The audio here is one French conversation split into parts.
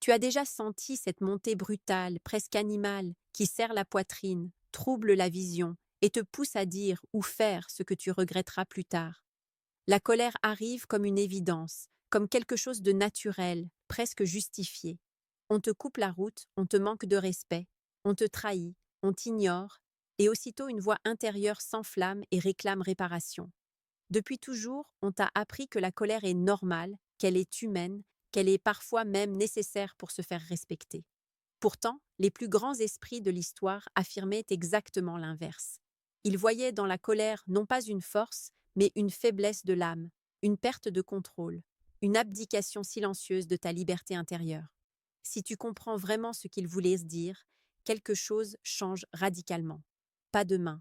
Tu as déjà senti cette montée brutale, presque animale, qui serre la poitrine, trouble la vision et te pousse à dire ou faire ce que tu regretteras plus tard. La colère arrive comme une évidence, comme quelque chose de naturel, presque justifié. On te coupe la route, on te manque de respect, on te trahit, on t'ignore, et aussitôt une voix intérieure s'enflamme et réclame réparation. Depuis toujours, on t'a appris que la colère est normale, qu'elle est humaine, qu'elle est parfois même nécessaire pour se faire respecter. Pourtant, les plus grands esprits de l'histoire affirmaient exactement l'inverse. Ils voyaient dans la colère non pas une force, mais une faiblesse de l'âme, une perte de contrôle, une abdication silencieuse de ta liberté intérieure. Si tu comprends vraiment ce qu'ils voulaient se dire, quelque chose change radicalement. Pas demain,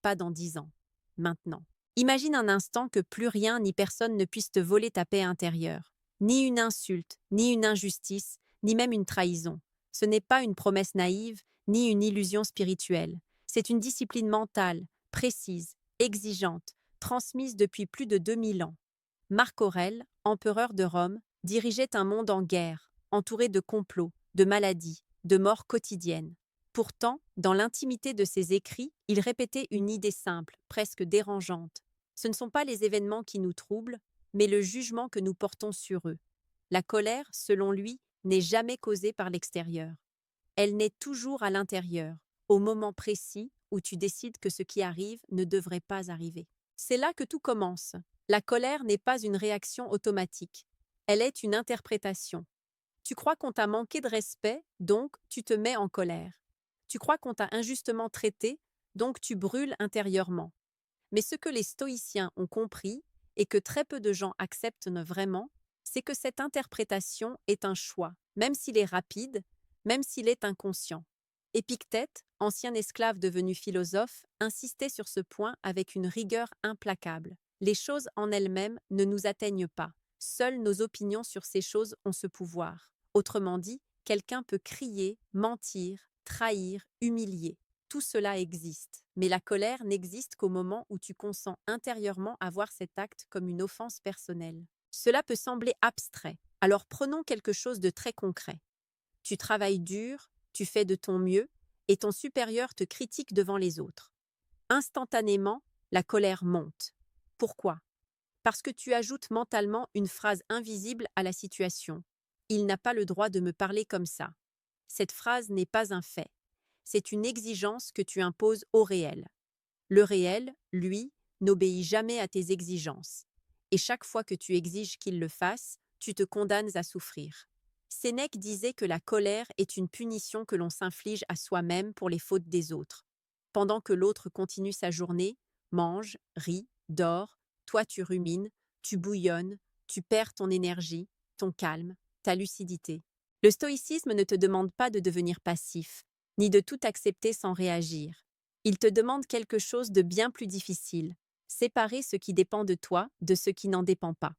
pas dans 10 ans, maintenant. Imagine un instant que plus rien ni personne ne puisse te voler ta paix intérieure. Ni une insulte, ni une injustice, ni même une trahison. Ce n'est pas une promesse naïve, ni une illusion spirituelle. C'est une discipline mentale, précise, exigeante, transmise depuis plus de 2000 ans. Marc Aurèle, empereur de Rome, dirigeait un monde en guerre, entouré de complots, de maladies, de morts quotidiennes. Pourtant, dans l'intimité de ses écrits, il répétait une idée simple, presque dérangeante. Ce ne sont pas les événements qui nous troublent, mais le jugement que nous portons sur eux. La colère, selon lui, n'est jamais causée par l'extérieur. Elle naît toujours à l'intérieur, au moment précis où tu décides que ce qui arrive ne devrait pas arriver. C'est là que tout commence. La colère n'est pas une réaction automatique. Elle est une interprétation. Tu crois qu'on t'a manqué de respect, donc tu te mets en colère. Tu crois qu'on t'a injustement traité, donc tu brûles intérieurement. Mais ce que les stoïciens ont compris, et que très peu de gens acceptent vraiment, c'est que cette interprétation est un choix, même s'il est rapide, même s'il est inconscient. Épictète, ancien esclave devenu philosophe, insistait sur ce point avec une rigueur implacable. Les choses en elles-mêmes ne nous atteignent pas. Seules nos opinions sur ces choses ont ce pouvoir. Autrement dit, quelqu'un peut crier, mentir, trahir, humilier. Tout cela existe, mais la colère n'existe qu'au moment où tu consens intérieurement à voir cet acte comme une offense personnelle. Cela peut sembler abstrait, alors prenons quelque chose de très concret. Tu travailles dur, tu fais de ton mieux, et ton supérieur te critique devant les autres. Instantanément, la colère monte. Pourquoi? Parce que tu ajoutes mentalement une phrase invisible à la situation. Il n'a pas le droit de me parler comme ça. Cette phrase n'est pas un fait. C'est une exigence que tu imposes au réel. Le réel, lui, n'obéit jamais à tes exigences. Et chaque fois que tu exiges qu'il le fasse, tu te condamnes à souffrir. Sénèque disait que la colère est une punition que l'on s'inflige à soi-même pour les fautes des autres. Pendant que l'autre continue sa journée, mange, rit, dort, toi tu rumines, tu bouillonnes, tu perds ton énergie, ton calme, ta lucidité. Le stoïcisme ne te demande pas de devenir passif, ni de tout accepter sans réagir. Il te demande quelque chose de bien plus difficile, séparer ce qui dépend de toi de ce qui n'en dépend pas.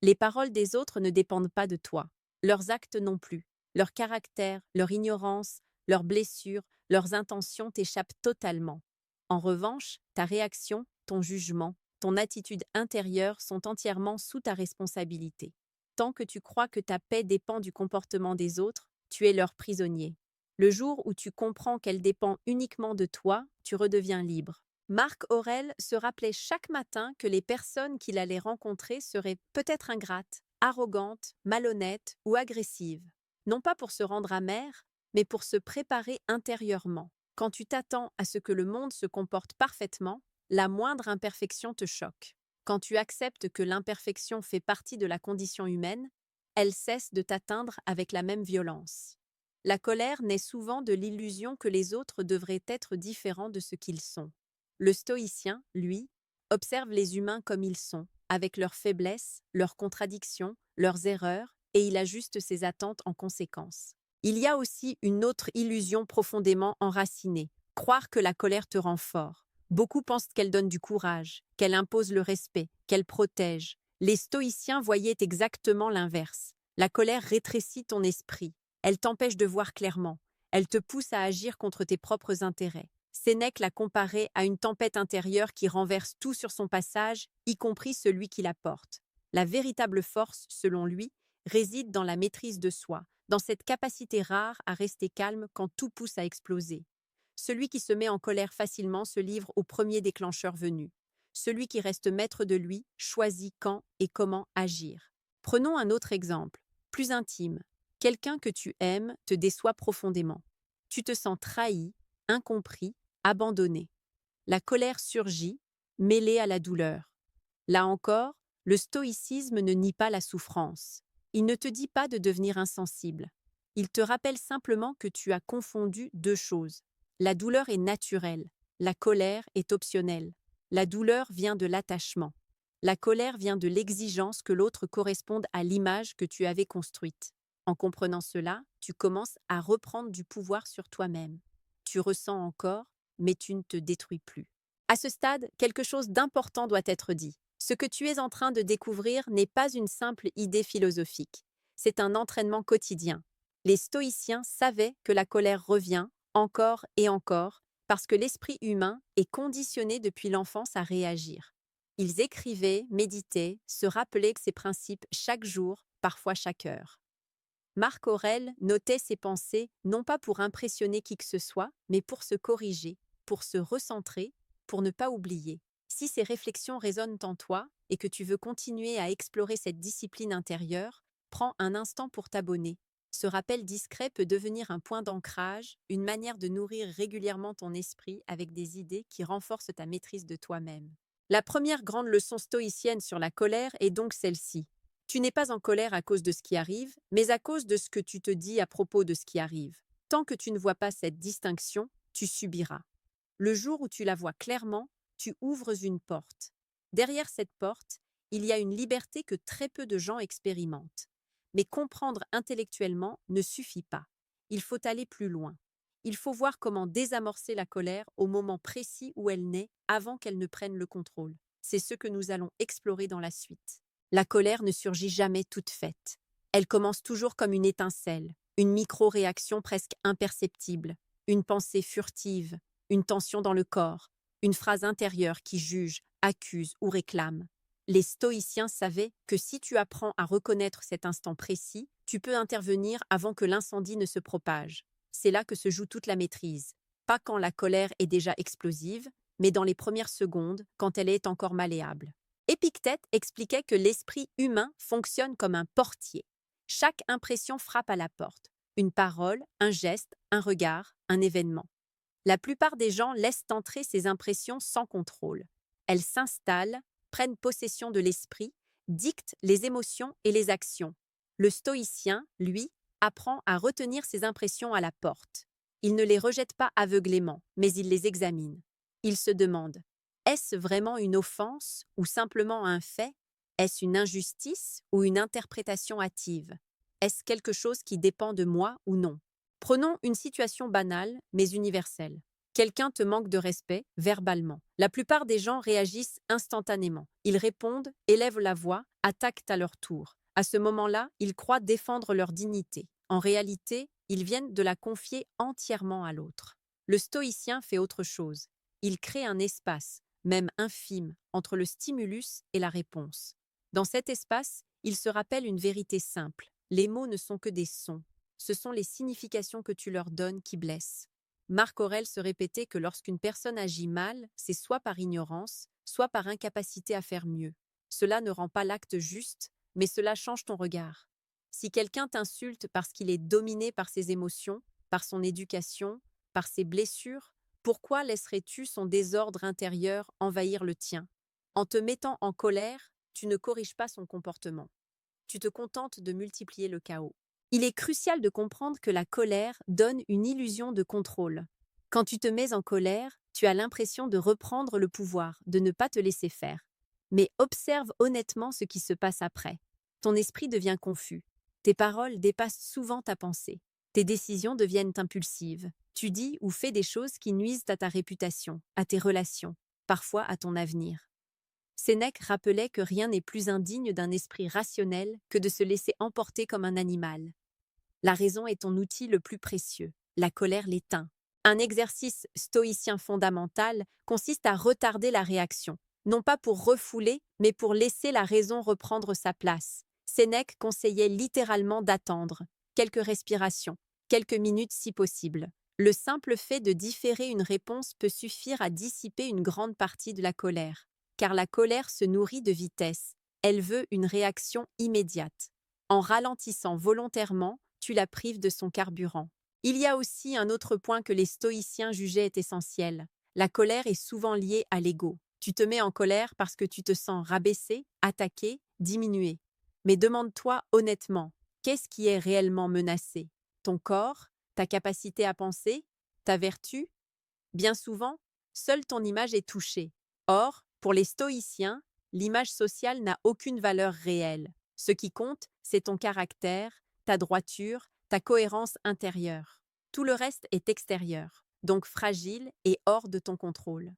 Les paroles des autres ne dépendent pas de toi, leurs actes non plus. Leur caractère, leur ignorance, leurs blessures, leurs intentions t'échappent totalement. En revanche, ta réaction, ton jugement, ton attitude intérieure sont entièrement sous ta responsabilité. Tant que tu crois que ta paix dépend du comportement des autres, tu es leur prisonnier. Le jour où tu comprends qu'elle dépend uniquement de toi, tu redeviens libre. Marc Aurèle se rappelait chaque matin que les personnes qu'il allait rencontrer seraient peut-être ingrates, arrogantes, malhonnêtes ou agressives. Non pas pour se rendre amer, mais pour se préparer intérieurement. Quand tu t'attends à ce que le monde se comporte parfaitement, la moindre imperfection te choque. Quand tu acceptes que l'imperfection fait partie de la condition humaine, elle cesse de t'atteindre avec la même violence. La colère naît souvent de l'illusion que les autres devraient être différents de ce qu'ils sont. Le stoïcien, lui, observe les humains comme ils sont, avec leurs faiblesses, leurs contradictions, leurs erreurs, et il ajuste ses attentes en conséquence. Il y a aussi une autre illusion profondément enracinée, croire que la colère te rend fort. Beaucoup pensent qu'elle donne du courage, qu'elle impose le respect, qu'elle protège. Les stoïciens voyaient exactement l'inverse. La colère rétrécit ton esprit. Elle t'empêche de voir clairement. Elle te pousse à agir contre tes propres intérêts. Sénèque l'a comparée à une tempête intérieure qui renverse tout sur son passage, y compris celui qui la porte. La véritable force, selon lui, réside dans la maîtrise de soi, dans cette capacité rare à rester calme quand tout pousse à exploser. Celui qui se met en colère facilement se livre au premier déclencheur venu. Celui qui reste maître de lui choisit quand et comment agir. Prenons un autre exemple, plus intime. Quelqu'un que tu aimes te déçoit profondément. Tu te sens trahi, incompris, abandonné. La colère surgit, mêlée à la douleur. Là encore, le stoïcisme ne nie pas la souffrance. Il ne te dit pas de devenir insensible. Il te rappelle simplement que tu as confondu deux choses. La douleur est naturelle, la colère est optionnelle. La douleur vient de l'attachement. La colère vient de l'exigence que l'autre corresponde à l'image que tu avais construite. En comprenant cela, tu commences à reprendre du pouvoir sur toi-même. Tu ressens encore, mais tu ne te détruis plus. À ce stade, quelque chose d'important doit être dit. Ce que tu es en train de découvrir n'est pas une simple idée philosophique. C'est un entraînement quotidien. Les stoïciens savaient que la colère revient, encore et encore, parce que l'esprit humain est conditionné depuis l'enfance à réagir. Ils écrivaient, méditaient, se rappelaient ces principes chaque jour, parfois chaque heure. Marc Aurèle notait ses pensées non pas pour impressionner qui que ce soit, mais pour se corriger, pour se recentrer, pour ne pas oublier. Si ces réflexions résonnent en toi et que tu veux continuer à explorer cette discipline intérieure, prends un instant pour t'abonner. Ce rappel discret peut devenir un point d'ancrage, une manière de nourrir régulièrement ton esprit avec des idées qui renforcent ta maîtrise de toi-même. La première grande leçon stoïcienne sur la colère est donc celle-ci. Tu n'es pas en colère à cause de ce qui arrive, mais à cause de ce que tu te dis à propos de ce qui arrive. Tant que tu ne vois pas cette distinction, tu subiras. Le jour où tu la vois clairement, tu ouvres une porte. Derrière cette porte, il y a une liberté que très peu de gens expérimentent. Mais comprendre intellectuellement ne suffit pas. Il faut aller plus loin. Il faut voir comment désamorcer la colère au moment précis où elle naît, avant qu'elle ne prenne le contrôle. C'est ce que nous allons explorer dans la suite. La colère ne surgit jamais toute faite. Elle commence toujours comme une étincelle, une micro-réaction presque imperceptible, une pensée furtive, une tension dans le corps, une phrase intérieure qui juge, accuse ou réclame. Les stoïciens savaient que si tu apprends à reconnaître cet instant précis, tu peux intervenir avant que l'incendie ne se propage. C'est là que se joue toute la maîtrise. Pas quand la colère est déjà explosive, mais dans les premières secondes, quand elle est encore malléable. Épictète expliquait que l'esprit humain fonctionne comme un portier. Chaque impression frappe à la porte. Une parole, un geste, un regard, un événement. La plupart des gens laissent entrer ces impressions sans contrôle. Elles s'installent, prennent possession de l'esprit, dictent les émotions et les actions. Le stoïcien, lui, apprend à retenir ces impressions à la porte. Il ne les rejette pas aveuglément, mais il les examine. Il se demande: est-ce vraiment une offense ou simplement un fait? Est-ce une injustice ou une interprétation hâtive? Est-ce quelque chose qui dépend de moi ou non? Prenons une situation banale, mais universelle. Quelqu'un te manque de respect, verbalement. La plupart des gens réagissent instantanément. Ils répondent, élèvent la voix, attaquent à leur tour. À ce moment-là, ils croient défendre leur dignité. En réalité, ils viennent de la confier entièrement à l'autre. Le stoïcien fait autre chose. Il crée un espace, même infime, entre le stimulus et la réponse. Dans cet espace, il se rappelle une vérité simple. Les mots ne sont que des sons. Ce sont les significations que tu leur donnes qui blessent. Marc Aurèle se répétait que lorsqu'une personne agit mal, c'est soit par ignorance, soit par incapacité à faire mieux. Cela ne rend pas l'acte juste, mais cela change ton regard. Si quelqu'un t'insulte parce qu'il est dominé par ses émotions, par son éducation, par ses blessures, pourquoi laisserais-tu son désordre intérieur envahir le tien? En te mettant en colère, tu ne corriges pas son comportement. Tu te contentes de multiplier le chaos. Il est crucial de comprendre que la colère donne une illusion de contrôle. Quand tu te mets en colère, tu as l'impression de reprendre le pouvoir, de ne pas te laisser faire. Mais observe honnêtement ce qui se passe après. Ton esprit devient confus. Tes paroles dépassent souvent ta pensée. Tes décisions deviennent impulsives. Tu dis ou fais des choses qui nuisent à ta réputation, à tes relations, parfois à ton avenir. Sénèque rappelait que rien n'est plus indigne d'un esprit rationnel que de se laisser emporter comme un animal. La raison est ton outil le plus précieux. La colère l'éteint. Un exercice stoïcien fondamental consiste à retarder la réaction, non pas pour refouler, mais pour laisser la raison reprendre sa place. Sénèque conseillait littéralement d'attendre, quelques respirations, quelques minutes si possible. Le simple fait de différer une réponse peut suffire à dissiper une grande partie de la colère, car la colère se nourrit de vitesse, elle veut une réaction immédiate. En ralentissant volontairement, tu la prives de son carburant. Il y a aussi un autre point que les stoïciens jugeaient essentiel. La colère est souvent liée à l'ego. Tu te mets en colère parce que tu te sens rabaissé, attaqué, diminué. Mais demande-toi honnêtement, qu'est-ce qui est réellement menacé? Ton corps? Ta capacité à penser? Ta vertu? Bien souvent, seule ton image est touchée. Or, pour les stoïciens, l'image sociale n'a aucune valeur réelle. Ce qui compte, c'est ton caractère, ta droiture, ta cohérence intérieure. Tout le reste est extérieur, donc fragile et hors de ton contrôle.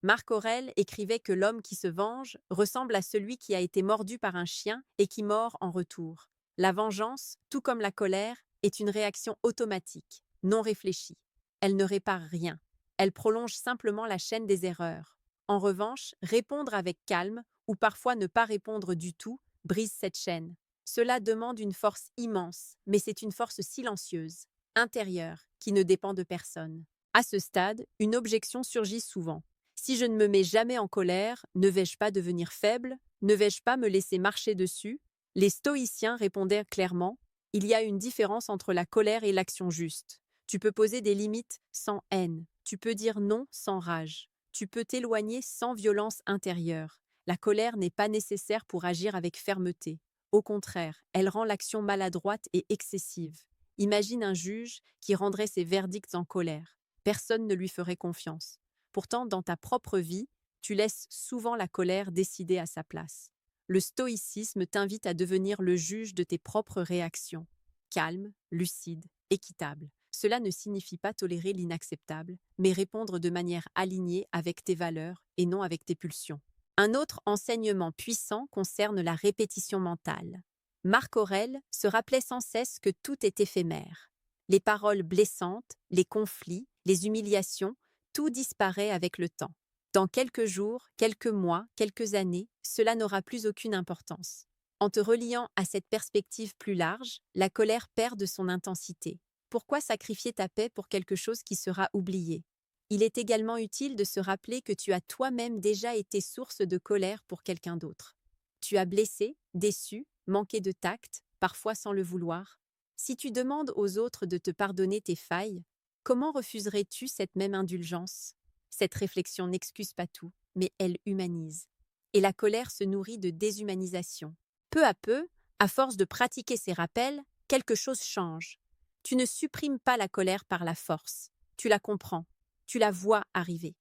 Marc Aurèle écrivait que l'homme qui se venge ressemble à celui qui a été mordu par un chien et qui mord en retour. La vengeance, tout comme la colère, est une réaction automatique, non réfléchie. Elle ne répare rien. Elle prolonge simplement la chaîne des erreurs. En revanche, répondre avec calme, ou parfois ne pas répondre du tout, brise cette chaîne. Cela demande une force immense, mais c'est une force silencieuse, intérieure, qui ne dépend de personne. À ce stade, une objection surgit souvent. Si je ne me mets jamais en colère, ne vais-je pas devenir faible? Ne vais-je pas me laisser marcher dessus? Les stoïciens répondaient clairement, il y a une différence entre la colère et l'action juste. Tu peux poser des limites sans haine. Tu peux dire non sans rage. Tu peux t'éloigner sans violence intérieure. La colère n'est pas nécessaire pour agir avec fermeté. Au contraire, elle rend l'action maladroite et excessive. Imagine un juge qui rendrait ses verdicts en colère. Personne ne lui ferait confiance. Pourtant, dans ta propre vie, tu laisses souvent la colère décider à sa place. Le stoïcisme t'invite à devenir le juge de tes propres réactions. Calme, lucide, équitable. Cela ne signifie pas tolérer l'inacceptable, mais répondre de manière alignée avec tes valeurs et non avec tes pulsions. Un autre enseignement puissant concerne la répétition mentale. Marc Aurèle se rappelait sans cesse que tout est éphémère. Les paroles blessantes, les conflits, les humiliations, tout disparaît avec le temps. Dans quelques jours, quelques mois, quelques années, cela n'aura plus aucune importance. En te reliant à cette perspective plus large, la colère perd de son intensité. Pourquoi sacrifier ta paix pour quelque chose qui sera oublié? Il est également utile de se rappeler que tu as toi-même déjà été source de colère pour quelqu'un d'autre. Tu as blessé, déçu, manqué de tact, parfois sans le vouloir. Si tu demandes aux autres de te pardonner tes failles, comment refuserais-tu cette même indulgence? Cette réflexion n'excuse pas tout, mais elle humanise. Et la colère se nourrit de déshumanisation. Peu à peu, à force de pratiquer ces rappels, quelque chose change. Tu ne supprimes pas la colère par la force. Tu la comprends. Tu la vois arriver.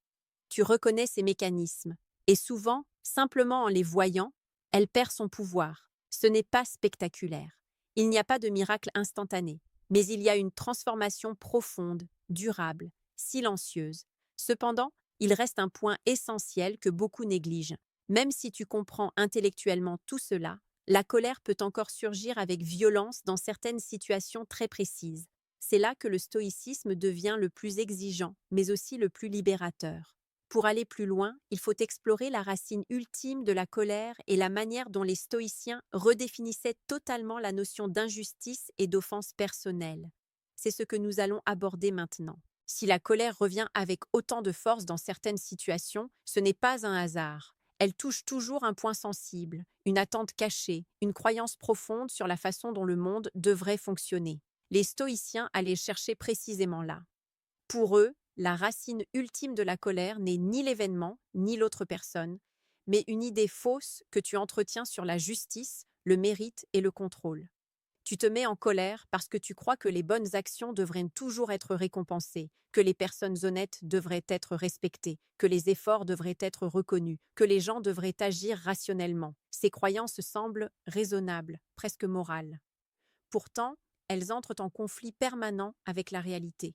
Tu reconnais ses mécanismes. Et souvent, simplement en les voyant, elle perd son pouvoir. Ce n'est pas spectaculaire. Il n'y a pas de miracle instantané, mais il y a une transformation profonde, durable, silencieuse. Cependant, il reste un point essentiel que beaucoup négligent. Même si tu comprends intellectuellement tout cela, la colère peut encore surgir avec violence dans certaines situations très précises. C'est là que le stoïcisme devient le plus exigeant, mais aussi le plus libérateur. Pour aller plus loin, il faut explorer la racine ultime de la colère et la manière dont les stoïciens redéfinissaient totalement la notion d'injustice et d'offense personnelle. C'est ce que nous allons aborder maintenant. Si la colère revient avec autant de force dans certaines situations, ce n'est pas un hasard. Elle touche toujours un point sensible, une attente cachée, une croyance profonde sur la façon dont le monde devrait fonctionner. Les stoïciens allaient chercher précisément là. Pour eux, la racine ultime de la colère n'est ni l'événement, ni l'autre personne, mais une idée fausse que tu entretiens sur la justice, le mérite et le contrôle. Tu te mets en colère parce que tu crois que les bonnes actions devraient toujours être récompensées, que les personnes honnêtes devraient être respectées, que les efforts devraient être reconnus, que les gens devraient agir rationnellement. Ces croyances semblent raisonnables, presque morales. Pourtant, elles entrent en conflit permanent avec la réalité.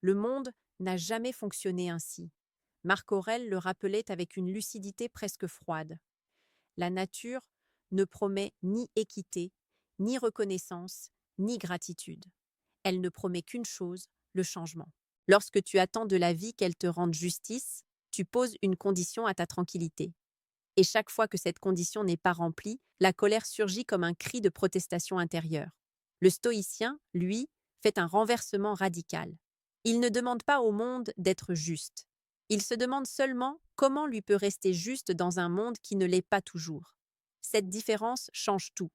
Le monde n'a jamais fonctionné ainsi. Marc Aurèle le rappelait avec une lucidité presque froide. La nature ne promet ni équité, ni reconnaissance, ni gratitude. Elle ne promet qu'une chose, le changement. Lorsque tu attends de la vie qu'elle te rende justice, tu poses une condition à ta tranquillité. Et chaque fois que cette condition n'est pas remplie, la colère surgit comme un cri de protestation intérieure. Le stoïcien, lui, fait un renversement radical. Il ne demande pas au monde d'être juste. Il se demande seulement comment lui peut rester juste dans un monde qui ne l'est pas toujours. Cette différence change tout.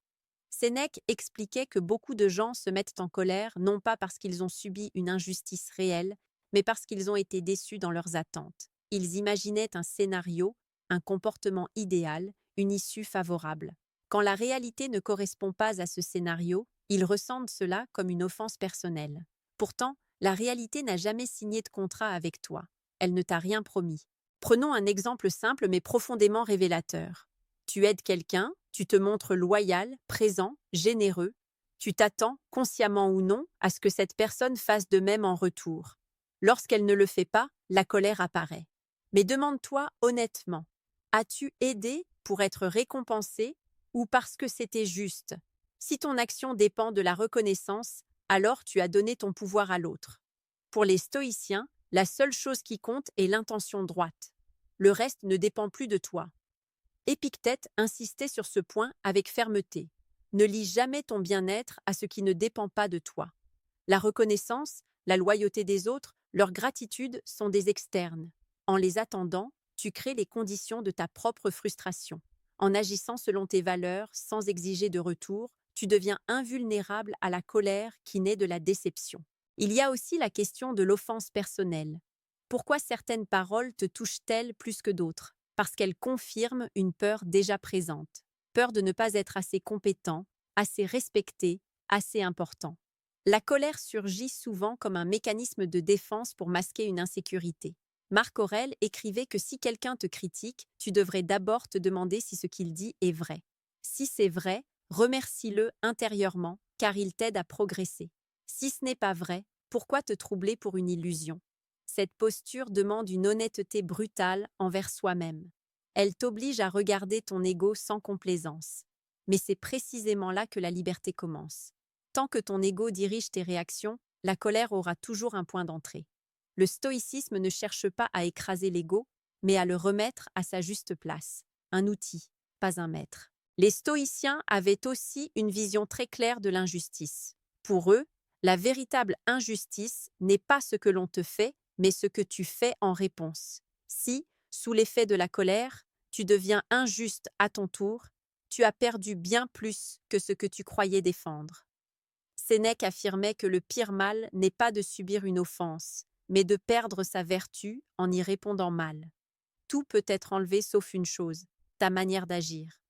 Sénèque expliquait que beaucoup de gens se mettent en colère non pas parce qu'ils ont subi une injustice réelle, mais parce qu'ils ont été déçus dans leurs attentes. Ils imaginaient un scénario, un comportement idéal, une issue favorable. Quand la réalité ne correspond pas à ce scénario, ils ressentent cela comme une offense personnelle. Pourtant, la réalité n'a jamais signé de contrat avec toi. Elle ne t'a rien promis. Prenons un exemple simple mais profondément révélateur. Tu aides quelqu'un, tu te montres loyal, présent, généreux. Tu t'attends, consciemment ou non, à ce que cette personne fasse de même en retour. Lorsqu'elle ne le fait pas, la colère apparaît. Mais demande-toi honnêtement, as-tu aidé pour être récompensé ou parce que c'était juste? Si ton action dépend de la reconnaissance, alors tu as donné ton pouvoir à l'autre. Pour les stoïciens, la seule chose qui compte est l'intention droite. Le reste ne dépend plus de toi. Épictète insistait sur ce point avec fermeté. Ne lie jamais ton bien-être à ce qui ne dépend pas de toi. La reconnaissance, la loyauté des autres, leur gratitude sont des externes. En les attendant, tu crées les conditions de ta propre frustration. En agissant selon tes valeurs, sans exiger de retour, tu deviens invulnérable à la colère qui naît de la déception. Il y a aussi la question de l'offense personnelle. Pourquoi certaines paroles te touchent-elles plus que d'autres? Parce qu'elles confirment une peur déjà présente. Peur de ne pas être assez compétent, assez respecté, assez important. La colère surgit souvent comme un mécanisme de défense pour masquer une insécurité. Marc Aurèle écrivait que si quelqu'un te critique, tu devrais d'abord te demander si ce qu'il dit est vrai. Si c'est vrai, remercie-le intérieurement, car il t'aide à progresser. Si ce n'est pas vrai, pourquoi te troubler pour une illusion? Cette posture demande une honnêteté brutale envers soi-même. Elle t'oblige à regarder ton ego sans complaisance. Mais c'est précisément là que la liberté commence. Tant que ton ego dirige tes réactions, la colère aura toujours un point d'entrée. Le stoïcisme ne cherche pas à écraser l'ego, mais à le remettre à sa juste place. Un outil, pas un maître. Les stoïciens avaient aussi une vision très claire de l'injustice. Pour eux, la véritable injustice n'est pas ce que l'on te fait, mais ce que tu fais en réponse. Si, sous l'effet de la colère, tu deviens injuste à ton tour, tu as perdu bien plus que ce que tu croyais défendre. Sénèque affirmait que le pire mal n'est pas de subir une offense, mais de perdre sa vertu en y répondant mal. Tout peut être enlevé sauf une chose, ta manière d'agir.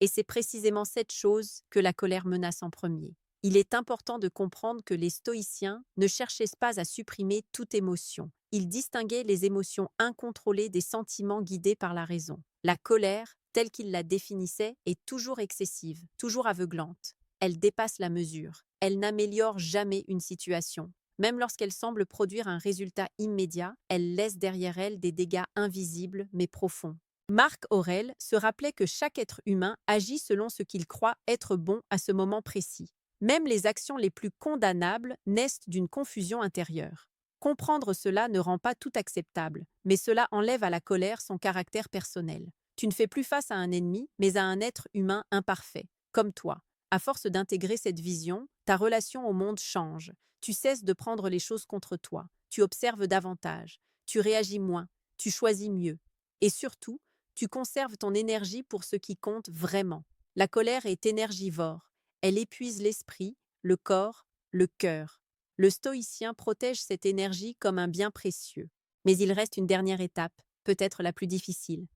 Et c'est précisément cette chose que la colère menace en premier. Il est important de comprendre que les stoïciens ne cherchaient pas à supprimer toute émotion. Ils distinguaient les émotions incontrôlées des sentiments guidés par la raison. La colère, telle qu'ils la définissaient, est toujours excessive, toujours aveuglante. Elle dépasse la mesure. Elle n'améliore jamais une situation. Même lorsqu'elle semble produire un résultat immédiat, elle laisse derrière elle des dégâts invisibles mais profonds. Marc Aurèle se rappelait que chaque être humain agit selon ce qu'il croit être bon à ce moment précis. Même les actions les plus condamnables naissent d'une confusion intérieure. Comprendre cela ne rend pas tout acceptable, mais cela enlève à la colère son caractère personnel. Tu ne fais plus face à un ennemi, mais à un être humain imparfait, comme toi. À force d'intégrer cette vision, ta relation au monde change. Tu cesses de prendre les choses contre toi. Tu observes davantage. Tu réagis moins. Tu choisis mieux. Et surtout, tu conserves ton énergie pour ce qui compte vraiment. La colère est énergivore. Elle épuise l'esprit, le corps, le cœur. Le stoïcien protège cette énergie comme un bien précieux. Mais il reste une dernière étape, peut-être la plus difficile.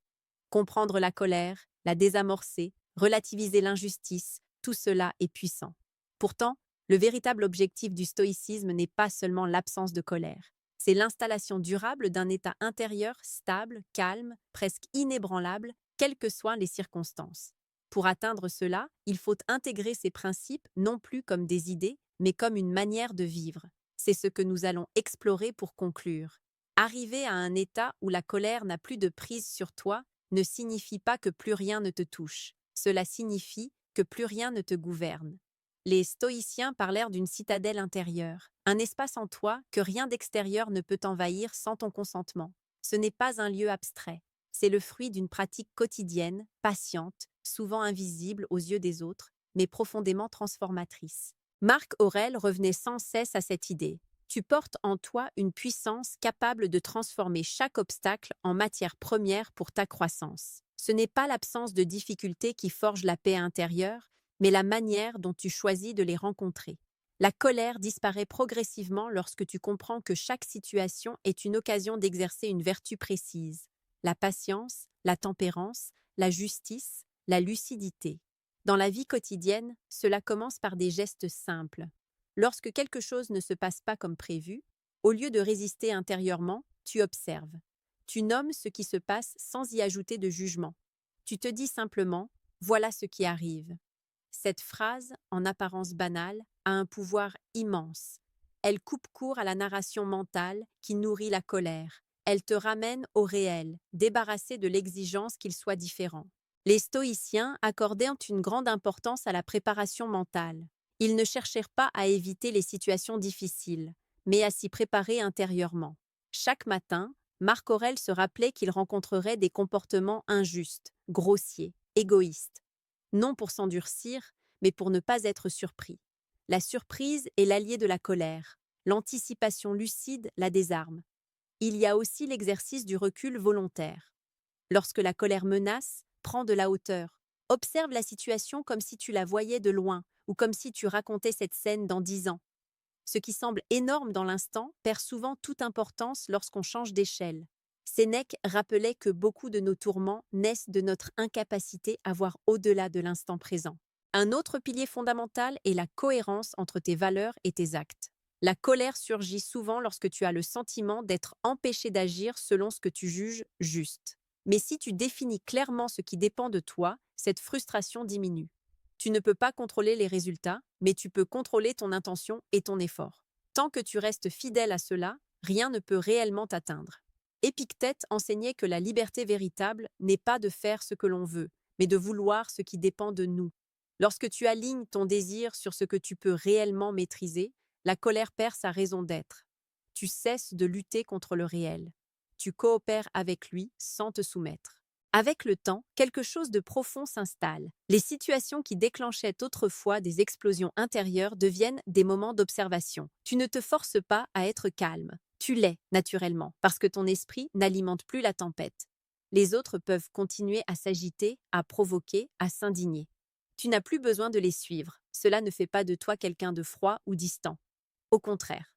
Comprendre la colère, la désamorcer, relativiser l'injustice, tout cela est puissant. Pourtant, le véritable objectif du stoïcisme n'est pas seulement l'absence de colère. C'est l'installation durable d'un état intérieur stable, calme, presque inébranlable, quelles que soient les circonstances. Pour atteindre cela, il faut intégrer ces principes non plus comme des idées, mais comme une manière de vivre. C'est ce que nous allons explorer pour conclure. Arriver à un état où la colère n'a plus de prise sur toi ne signifie pas que plus rien ne te touche. Cela signifie que plus rien ne te gouverne. Les stoïciens parlèrent d'une citadelle intérieure, un espace en toi que rien d'extérieur ne peut envahir sans ton consentement. Ce n'est pas un lieu abstrait. C'est le fruit d'une pratique quotidienne, patiente, souvent invisible aux yeux des autres, mais profondément transformatrice. Marc Aurèle revenait sans cesse à cette idée. Tu portes en toi une puissance capable de transformer chaque obstacle en matière première pour ta croissance. Ce n'est pas l'absence de difficultés qui forge la paix intérieure, mais la manière dont tu choisis de les rencontrer. La colère disparaît progressivement lorsque tu comprends que chaque situation est une occasion d'exercer une vertu précise. La patience, la tempérance, la justice, la lucidité. Dans la vie quotidienne, cela commence par des gestes simples. Lorsque quelque chose ne se passe pas comme prévu, au lieu de résister intérieurement, tu observes. Tu nommes ce qui se passe sans y ajouter de jugement. Tu te dis simplement « voilà ce qui arrive ». Cette phrase, en apparence banale, a un pouvoir immense. Elle coupe court à la narration mentale qui nourrit la colère. Elle te ramène au réel, débarrassée de l'exigence qu'il soit différent. Les stoïciens accordaient une grande importance à la préparation mentale. Ils ne cherchèrent pas à éviter les situations difficiles, mais à s'y préparer intérieurement. Chaque matin, Marc Aurèle se rappelait qu'il rencontrerait des comportements injustes, grossiers, égoïstes. Non pour s'endurcir, mais pour ne pas être surpris. La surprise est l'allié de la colère. L'anticipation lucide la désarme. Il y a aussi l'exercice du recul volontaire. Lorsque la colère menace, prends de la hauteur. Observe la situation comme si tu la voyais de loin ou comme si tu racontais cette scène dans 10 ans. Ce qui semble énorme dans l'instant perd souvent toute importance lorsqu'on change d'échelle. Sénèque rappelait que beaucoup de nos tourments naissent de notre incapacité à voir au-delà de l'instant présent. Un autre pilier fondamental est la cohérence entre tes valeurs et tes actes. La colère surgit souvent lorsque tu as le sentiment d'être empêché d'agir selon ce que tu juges juste. Mais si tu définis clairement ce qui dépend de toi, cette frustration diminue. Tu ne peux pas contrôler les résultats, mais tu peux contrôler ton intention et ton effort. Tant que tu restes fidèle à cela, rien ne peut réellement t'atteindre. Épictète enseignait que la liberté véritable n'est pas de faire ce que l'on veut, mais de vouloir ce qui dépend de nous. Lorsque tu alignes ton désir sur ce que tu peux réellement maîtriser, la colère perd sa raison d'être. Tu cesses de lutter contre le réel. Tu coopères avec lui sans te soumettre. Avec le temps, quelque chose de profond s'installe. Les situations qui déclenchaient autrefois des explosions intérieures deviennent des moments d'observation. Tu ne te forces pas à être calme. Tu l'es, naturellement, parce que ton esprit n'alimente plus la tempête. Les autres peuvent continuer à s'agiter, à provoquer, à s'indigner. Tu n'as plus besoin de les suivre. Cela ne fait pas de toi quelqu'un de froid ou distant. Au contraire,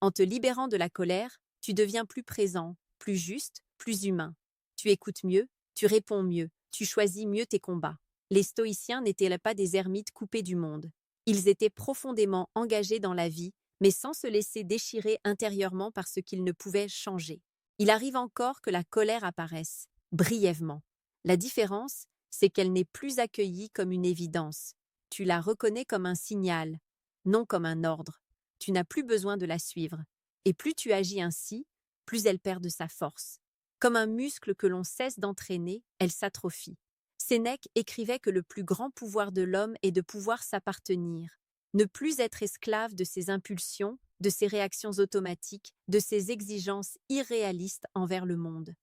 en te libérant de la colère, tu deviens plus présent, plus juste, plus humain. Tu écoutes mieux, tu réponds mieux, tu choisis mieux tes combats. Les stoïciens n'étaient pas des ermites coupés du monde. Ils étaient profondément engagés dans la vie, mais sans se laisser déchirer intérieurement par ce qu'ils ne pouvaient changer. Il arrive encore que la colère apparaisse, brièvement. La différence, c'est qu'elle n'est plus accueillie comme une évidence. Tu la reconnais comme un signal, non comme un ordre. Tu n'as plus besoin de la suivre. Et plus tu agis ainsi, plus elle perd de sa force. Comme un muscle que l'on cesse d'entraîner, elle s'atrophie. Sénèque écrivait que le plus grand pouvoir de l'homme est de pouvoir s'appartenir, ne plus être esclave de ses impulsions, de ses réactions automatiques, de ses exigences irréalistes envers le monde.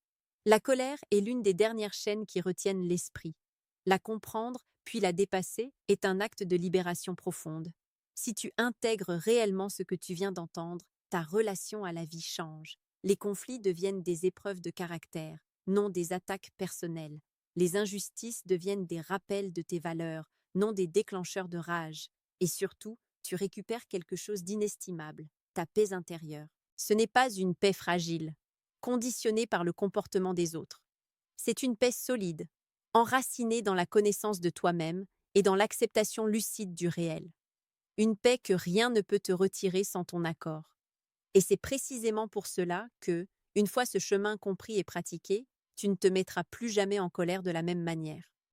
La colère est l'une des dernières chaînes qui retiennent l'esprit. La comprendre, puis la dépasser, est un acte de libération profonde. Si tu intègres réellement ce que tu viens d'entendre, ta relation à la vie change. Les conflits deviennent des épreuves de caractère, non des attaques personnelles. Les injustices deviennent des rappels de tes valeurs, non des déclencheurs de rage. Et surtout, tu récupères quelque chose d'inestimable, ta paix intérieure. Ce n'est pas une paix fragile, conditionnée par le comportement des autres. C'est une paix solide, enracinée dans la connaissance de toi-même et dans l'acceptation lucide du réel. Une paix que rien ne peut te retirer sans ton accord. Et c'est précisément pour cela que, une fois ce chemin compris et pratiqué, tu ne te mettras plus jamais en colère de la même manière.